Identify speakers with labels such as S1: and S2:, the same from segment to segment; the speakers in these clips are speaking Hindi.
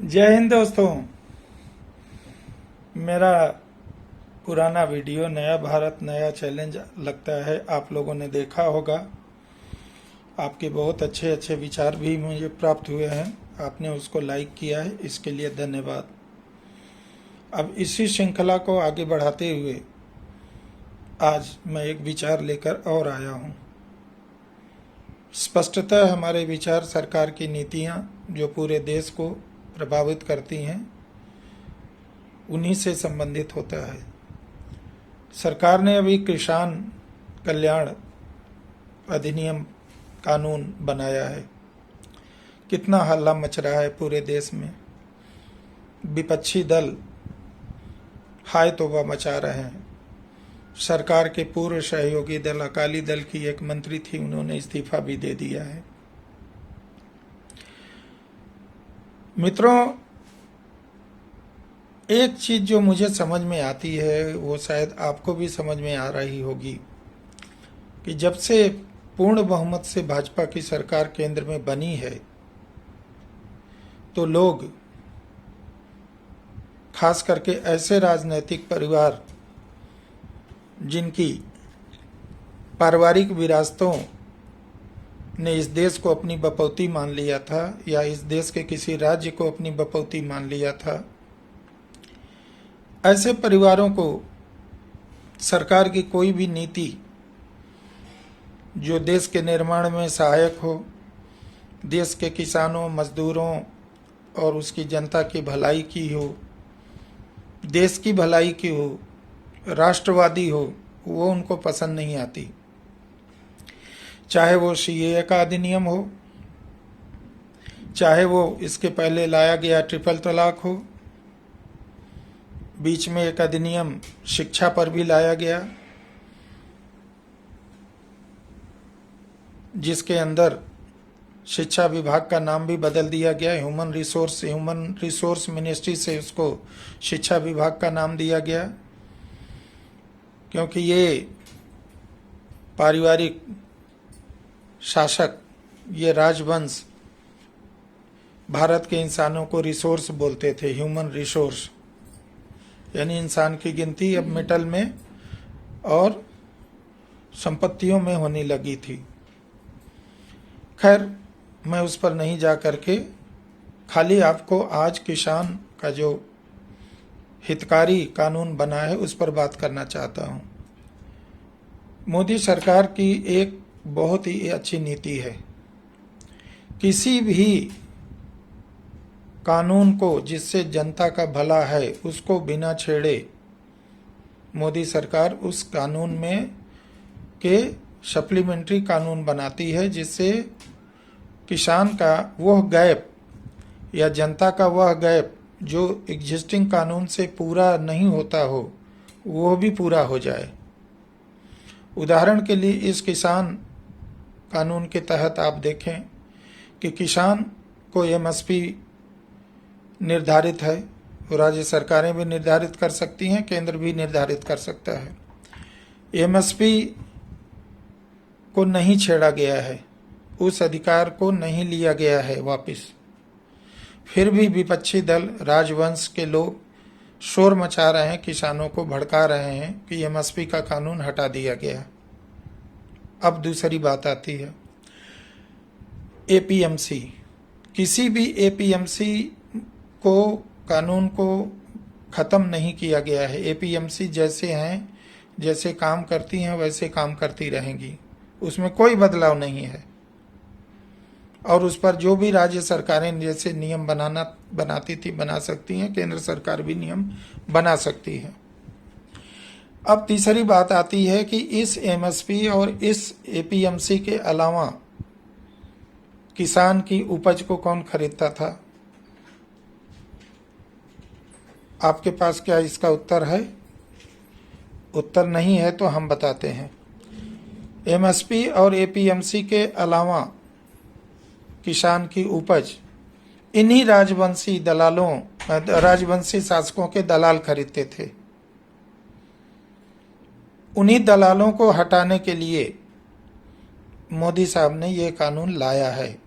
S1: जय हिंद दोस्तों। मेरा पुराना वीडियो नया भारत नया चैलेंज लगता है आप लोगों ने देखा होगा। आपके बहुत अच्छे अच्छे विचार भी मुझे प्राप्त हुए हैं। आपने उसको लाइक किया है, इसके लिए धन्यवाद। अब इसी श्रृंखला को आगे बढ़ाते हुए आज मैं एक विचार लेकर और आया हूँ। स्पष्टतः हमारे विचार सरकार की नीतियाँ जो पूरे देश को प्रभावित करती हैं उन्हीं से संबंधित होता है। सरकार ने अभी किसान कल्याण अधिनियम कानून बनाया है। कितना हल्ला मच रहा है पूरे देश में। विपक्षी दल हाय तौबा मचा रहे हैं। सरकार के पूर्व सहयोगी दल अकाली दल की एक मंत्री थी, उन्होंने इस्तीफा भी दे दिया है। मित्रों, एक चीज जो मुझे समझ में आती है वो शायद आपको भी समझ में आ रही होगी कि जब से पूर्ण बहुमत से भाजपा की सरकार केंद्र में बनी है तो लोग, खास करके ऐसे राजनीतिक परिवार जिनकी पारिवारिक विरासतों ने इस देश को अपनी बपौती मान लिया था या इस देश के किसी राज्य को अपनी बपौती मान लिया था, ऐसे परिवारों को सरकार की कोई भी नीति जो देश के निर्माण में सहायक हो, देश के किसानों, मजदूरों और उसकी जनता की भलाई की हो, देश की भलाई की हो, राष्ट्रवादी हो, वो उनको पसंद नहीं आती। चाहे वो सीएए का अधिनियम हो, चाहे वो इसके पहले लाया गया ट्रिपल तलाक हो, बीच में एक अधिनियम शिक्षा पर भी लाया गया जिसके अंदर शिक्षा विभाग का नाम भी बदल दिया गया। ह्यूमन रिसोर्स मिनिस्ट्री से उसको शिक्षा विभाग का नाम दिया गया, क्योंकि ये पारिवारिक शासक, ये राजवंश भारत के इंसानों को रिसोर्स बोलते थे। ह्यूमन रिसोर्स यानी इंसान की गिनती अब मेटल में और संपत्तियों में होने लगी थी। खैर, मैं उस पर नहीं जा करके खाली आपको आज किसान का जो हितकारी कानून बना है उस पर बात करना चाहता हूं। मोदी सरकार की एक बहुत ही अच्छी नीति है। किसी भी कानून को जिससे जनता का भला है उसको बिना छेड़े मोदी सरकार उस कानून में के सप्लीमेंट्री कानून बनाती है, जिससे किसान का वह गैप या जनता का वह गैप जो एग्जिस्टिंग कानून से पूरा नहीं होता हो वो भी पूरा हो जाए। उदाहरण के लिए इस किसान कानून के तहत आप देखें कि किसान को एमएसपी निर्धारित है, राज्य सरकारें भी निर्धारित कर सकती हैं, केंद्र भी निर्धारित कर सकता है। एमएसपी को नहीं छेड़ा गया है, उस अधिकार को नहीं लिया गया है वापस। फिर भी विपक्षी दल, राजवंश के लोग शोर मचा रहे हैं, किसानों को भड़का रहे हैं कि एमएसपी का कानून हटा दिया गया। अब दूसरी बात आती है एपीएमसी। किसी भी एपीएमसी को कानून को खत्म नहीं किया गया है। एपीएमसी जैसे हैं, जैसे काम करती हैं वैसे काम करती रहेंगी, उसमें कोई बदलाव नहीं है। और उस पर जो भी राज्य सरकारें जैसे नियम बनाती थी बना सकती हैं, केंद्र सरकार भी नियम बना सकती है। अब तीसरी बात आती है कि इस एमएसपी और इस एपीएमसी के अलावा किसान की उपज को कौन खरीदता था? आपके पास क्या इसका उत्तर है? उत्तर नहीं है तो हम बताते हैं। एमएसपी और एपीएमसी के अलावा किसान की उपज इन्हीं राजवंशी शासकों के दलाल खरीदते थे। उन्हीं दलालों को हटाने के लिए मोदी साहब ने ये कानून लाया है,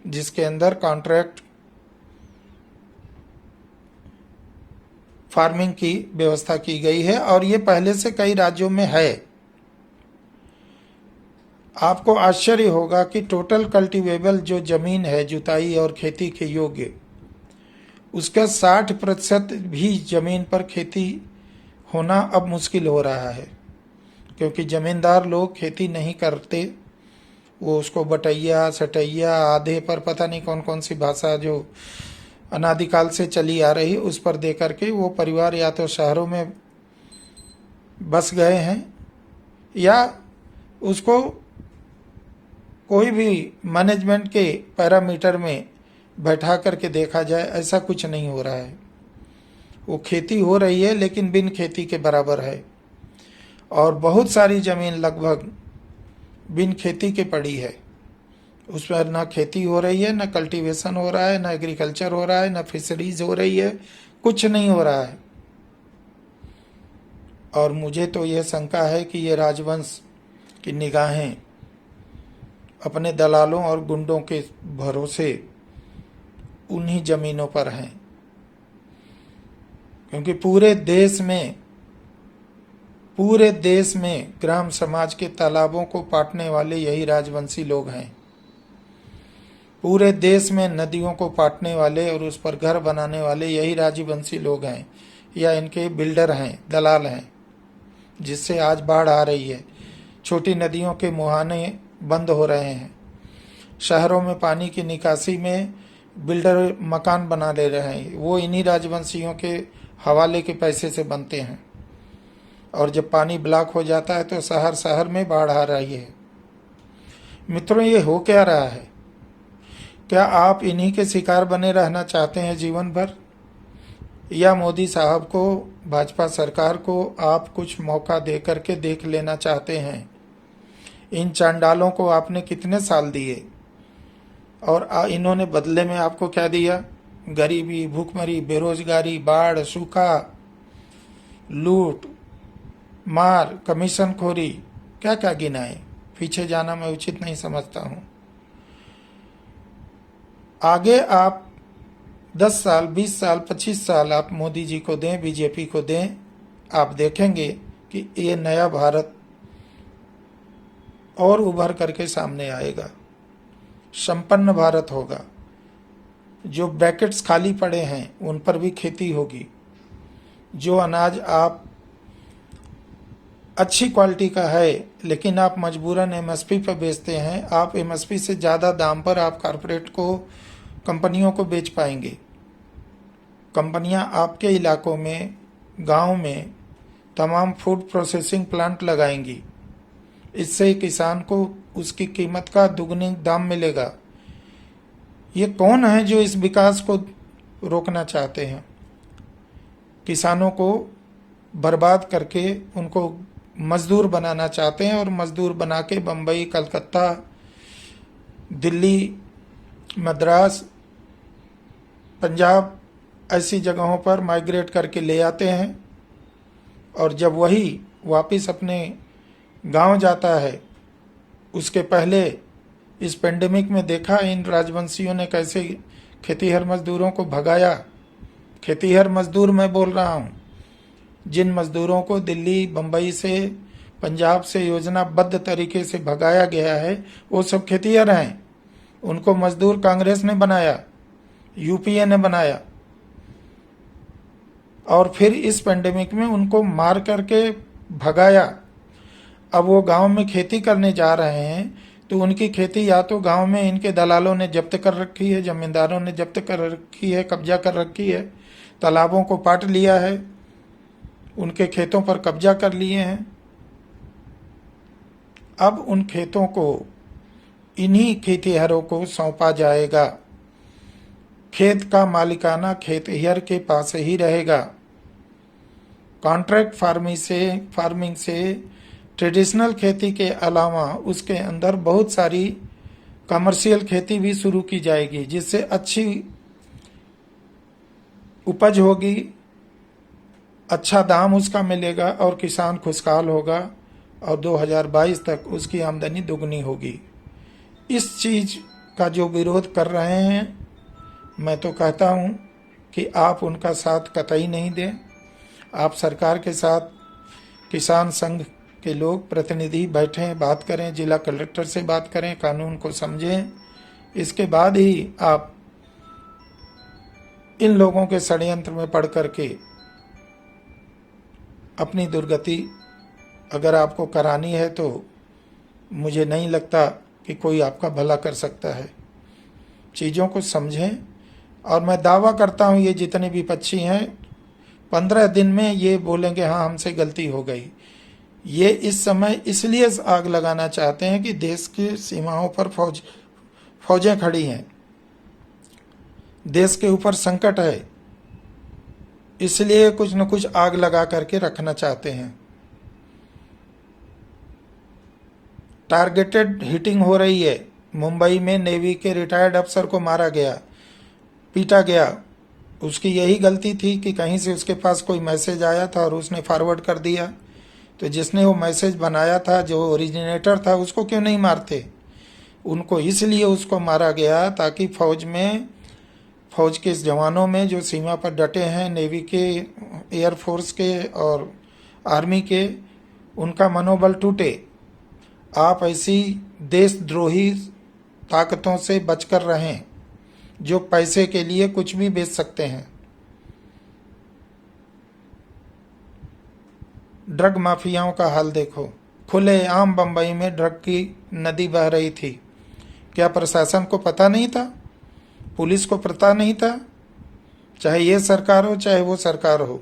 S1: जिसके अंदर कॉन्ट्रैक्ट फार्मिंग की व्यवस्था की गई है और ये पहले से कई राज्यों में है। आपको आश्चर्य होगा कि टोटल कल्टीवेबल जो जमीन है जुताई और खेती के योग्य, उसका 60% भी जमीन पर खेती होना अब मुश्किल हो रहा है, क्योंकि जमींदार लोग खेती नहीं करते। वो उसको बटैया सटैया आधे पर पता नहीं कौन कौन सी भाषा जो अनादिकाल से चली आ रही उस पर दे करके वो परिवार या तो शहरों में बस गए हैं या उसको कोई भी मैनेजमेंट के पैरामीटर में बैठा करके देखा जाए, ऐसा कुछ नहीं हो रहा है। वो खेती हो रही है लेकिन बिन खेती के बराबर है और बहुत सारी जमीन लगभग बिन खेती के पड़ी है। उस पर ना खेती हो रही है, ना कल्टीवेशन हो रहा है, ना एग्रीकल्चर हो रहा है, ना फिशरीज हो रही है, कुछ नहीं हो रहा है। और मुझे तो यह शंका है कि ये राजवंश की निगाहें अपने दलालों और गुंडों के भरोसे उन्हीं जमीनों पर हैं, क्योंकि पूरे देश में ग्राम समाज के तालाबों को पाटने वाले यही राजवंशी लोग हैं। पूरे देश में नदियों को पाटने वाले और उस पर घर बनाने वाले यही राजवंशी लोग हैं या इनके बिल्डर हैं, दलाल हैं, जिससे आज बाढ़ आ रही है। छोटी नदियों के मुहाने बंद हो रहे हैं। शहरों में पानी की निकासी में बिल्डर मकान बना ले रहे हैं, वो इन्हीं राजवंशियों के हवाले के पैसे से बनते हैं। और जब पानी ब्लॉक हो जाता है तो शहर शहर में बाढ़ आ रही है। मित्रों, ये हो क्या रहा है? क्या आप इन्हीं के शिकार बने रहना चाहते हैं जीवन भर, या मोदी साहब को, भाजपा सरकार को आप कुछ मौका दे करके देख लेना चाहते हैं? इन चांडालों को आपने कितने साल दिए और इन्होंने बदले में आपको क्या दिया? गरीबी, भूखमरी, बेरोजगारी, बाढ़, सूखा, लूट मार, कमीशन खोरी, क्या क्या गिनाए। पीछे जाना मैं उचित नहीं समझता हूं। आगे आप 10 साल, 20 साल, 25 साल आप मोदी जी को दें, बीजेपी को दें, आप देखेंगे कि ये नया भारत और उभर करके सामने आएगा। संपन्न भारत होगा। जो ब्रैकेट्स खाली पड़े हैं उन पर भी खेती होगी। जो अनाज आप अच्छी क्वालिटी का है लेकिन आप मजबूरन एमएसपी पर बेचते हैं, आप एमएसपी से ज़्यादा दाम पर आप कारपोरेट को, कंपनियों को बेच पाएंगे। कंपनियां आपके इलाकों में, गांव में तमाम फूड प्रोसेसिंग प्लांट लगाएंगी। इससे किसान को उसकी कीमत का दुगनी दाम मिलेगा। ये कौन है जो इस विकास को रोकना चाहते हैं? किसानों को बर्बाद करके उनको मजदूर बनाना चाहते हैं और मजदूर बना के बम्बई, कलकत्ता, दिल्ली, मद्रास, पंजाब ऐसी जगहों पर माइग्रेट करके ले आते हैं। और जब वही वापस अपने गांव जाता है, उसके पहले इस पेंडेमिक में देखा इन राजवंशियों ने कैसे खेतीहर मजदूरों को भगाया। खेतीहर मजदूर मैं बोल रहा हूं, जिन मजदूरों को दिल्ली, बम्बई से, पंजाब से योजनाबद्ध तरीके से भगाया गया है, वो सब खेतीहर हैं। उनको मजदूर कांग्रेस ने बनाया, यूपीए ने बनाया, और फिर इस पेंडेमिक में उनको मार करके भगाया। अब वो गांव में खेती करने जा रहे हैं तो उनकी खेती या तो गांव में इनके दलालों ने जब्त कर रखी है, जमींदारों ने जब्त कर रखी है, कब्जा कर रखी है, तालाबों को पाट लिया है, उनके खेतों पर कब्जा कर लिए हैं। अब उन खेतों को इन्हीं खेतीहरों को सौंपा जाएगा। खेत का मालिकाना खेतीहर के पास ही रहेगा। कॉन्ट्रैक्ट फार्मिंग से ट्रेडिशनल खेती के अलावा उसके अंदर बहुत सारी कमर्शियल खेती भी शुरू की जाएगी, जिससे अच्छी उपज होगी, अच्छा दाम उसका मिलेगा और किसान खुशहाल होगा और 2022 तक उसकी आमदनी दुगनी होगी। इस चीज का जो विरोध कर रहे हैं, मैं तो कहता हूं कि आप उनका साथ कतई नहीं दें। आप सरकार के साथ किसान संघ के लोग प्रतिनिधि बैठें, बात करें, जिला कलेक्टर से बात करें, कानून को समझें। इसके बाद ही आप इन लोगों के षड्यंत्र में पड़ करके अपनी दुर्गति अगर आपको करानी है तो मुझे नहीं लगता कि कोई आपका भला कर सकता है। चीज़ों को समझें। और मैं दावा करता हूँ ये जितने विपक्षी हैं 15 दिन में ये बोलेंगे हाँ हमसे गलती हो गई। ये इस समय इसलिए आग लगाना चाहते हैं कि देश की सीमाओं पर फौजें खड़ी हैं, देश के ऊपर संकट है, इसलिए कुछ न कुछ आग लगा करके रखना चाहते हैं। टारगेटेड हिटिंग हो रही है। मुंबई में नेवी के रिटायर्ड अफसर को मारा गया, पीटा गया। उसकी यही गलती थी कि कहीं से उसके पास कोई मैसेज आया था और उसने फॉरवर्ड कर दिया। तो जिसने वो मैसेज बनाया था, जो ओरिजिनेटर था, उसको क्यों नहीं मारते? उनको इसलिए उसको मारा गया ताकि फौज के जवानों में जो सीमा पर डटे हैं, नेवी के, एयरफोर्स के और आर्मी के, उनका मनोबल टूटे। आप ऐसी देशद्रोही ताकतों से बचकर रहें जो पैसे के लिए कुछ भी बेच सकते हैं। ड्रग माफियाओं का हाल देखो। खुलेआम बंबई में ड्रग की नदी बह रही थी। क्या प्रशासन को पता नहीं था? पुलिस को पता नहीं था? चाहे ये सरकार हो चाहे वो सरकार हो,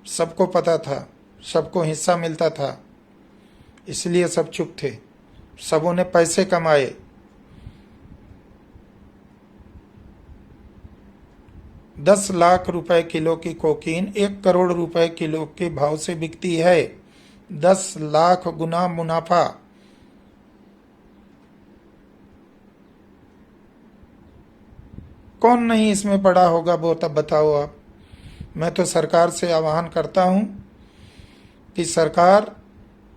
S1: सबको पता था, सबको हिस्सा मिलता था। इसलिए सब चुप थे। सबों ने पैसे कमाए। ₹10 लाख किलो की कोकीन 1 करोड़ रुपए किलो के भाव से बिकती है। 10 लाख गुना मुनाफा। कौन नहीं इसमें पड़ा होगा वो तब बताओ आप। मैं तो सरकार से आह्वान करता हूं कि सरकार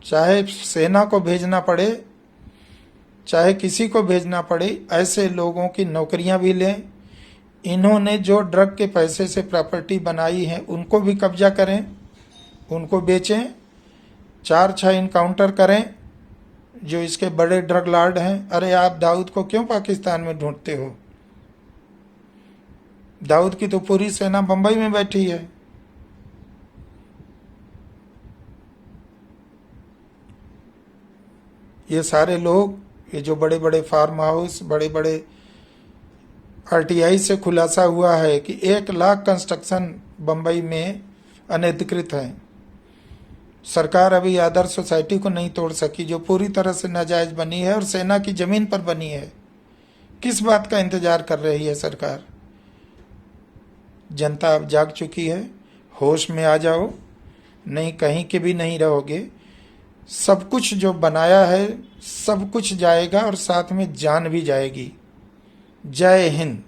S1: चाहे सेना को भेजना पड़े, चाहे किसी को भेजना पड़े, ऐसे लोगों की नौकरियां भी लें। इन्होंने जो ड्रग के पैसे से प्रॉपर्टी बनाई है उनको भी कब्जा करें, उनको बेचें। 4-6 इनकाउंटर करें जो इसके बड़े ड्रग लॉर्ड हैं। अरे आप दाऊद को क्यों पाकिस्तान में ढूंढते हो? दाऊद की तो पूरी सेना बंबई में बैठी है। ये सारे लोग, ये जो बड़े बड़े फार्म हाउस, बड़े बड़े आरटीआई से खुलासा हुआ है कि 1 लाख कंस्ट्रक्शन बंबई में अनधिकृत हैं। सरकार अभी आदर्श सोसाइटी को नहीं तोड़ सकी जो पूरी तरह से नाजायज बनी है और सेना की जमीन पर बनी है। किस बात का इंतजार कर रही है सरकार? जनता अब जाग चुकी है। होश में आ जाओ, नहीं कहीं के भी नहीं रहोगे। सब कुछ जो बनाया है सब कुछ जाएगा और साथ में जान भी जाएगी। जय हिंद।